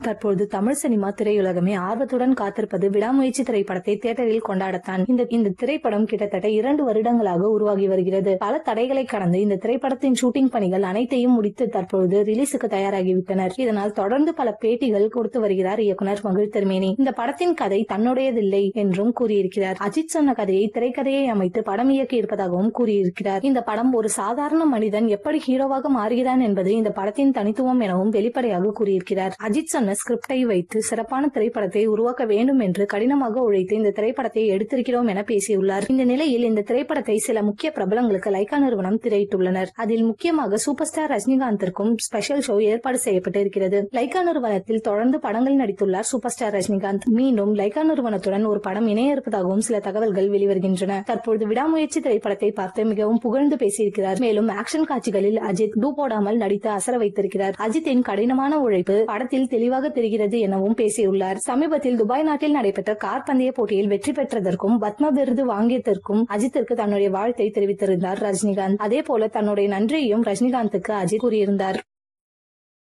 தற்போது தமிழ் சினிமா திரையுலகமே ஆர்வத்துடன் காத்திருப்பது விடாமுயற்சி திரைப்படத்தை தியேட்டரில் கொண்டாடத்தான். இந்த திரைப்படம் கிட்டத்தட்ட 2 வருடங்களாக உருவாகி வருகிறது. பல தடைகளை கடந்து இந்த திரைப்படத்தின் ஷூட்டிங் பணிகள் அனைத்தையும் முடித்து தற்பொழுது ரிலீஸுக்கு தயாராகிவிட்டனர். இதனால் தொடர்ந்து பல பேட்டிகள் கொடுத்து வருகிறார் இயக்குனர் மகிழ் திருமேனி. இந்த படத்தின் கதை தன்னுடையதில்லை என்றும் கூறியிருக்கிறார். அஜித் சொன்ன கதையை திரைக்கதையை அமைத்து படம் இயக்கி இருப்பதாகவும் கூறியிருக்கிறார். இந்த படம் ஒரு சாதாரண மனிதன் எப்படி ஹீரோவாக மாறுகிறான் என்பது இந்த படத்தின் தனித்துவம் எனவும் வெளிப்படையாக கூறியிருக்கிறார். அஜித் சொன்ன ஸ்கிரிப்டை வைத்து சிறப்பான திரைப்படத்தை உருவாக்க வேண்டும் என்று கடினமாக உழைத்து இந்த திரைப்படத்தை எடுத்திருக்கிறோம் என பேசியுள்ளார். இந்த நிலையில் இந்த திரைப்படத்தை சில முக்கிய பிரபலங்களுக்கு லைகா நிறுவனம் திரையிட்டுள்ளனர். அதில் முக்கியமாக சூப்பர் ஸ்டார் ரஜினிகாந்திற்கும் ஸ்பெஷல் ஷோ ஏற்பாடு செய்யப்பட்டு இருக்கிறது. லைகா நிறுவனத்தில் தொடர்ந்து படங்கள் நடித்துள்ளார் சூப்பர் ஸ்டார் ரஜினிகாந்த். மீண்டும் லைகா நிறுவனத்துடன் ஒரு படம் இணைய இருப்பதாகவும் சில தகவல்கள் வெளிவருகின்றன. தற்பொழுது விடாமுயற்சி திரைப்படத்தை பார்த்து மிகவும் புகழ்ந்து பேசியிருக்கிறார். மேலும் ஆக்ஷன் காட்சிகளில் அஜித் டூ போடாமல் நடித்து அசர வைத்திருக்கிறார். அஜித்தின் கடினமான உழைப்பு படத்தில் தெளிவாக தெரிகிறது எனவும் பேசியுள்ளார். சமீபத்தில் துபாய் நாட்டில் நடைபெற்ற கார் பந்தய போட்டியில் வெற்றி பெற்றதற்கும் பத்ம விருது வாங்கியதற்கும் அஜித்திற்கு தன்னுடைய வாழ்த்தை தெரிவித்திருந்தார் ரஜினிகாந்த். அதே போல தன்னுடைய நன்றியையும் ரஜினிகாந்துக்கு அஜித் கூறியிருந்தார்.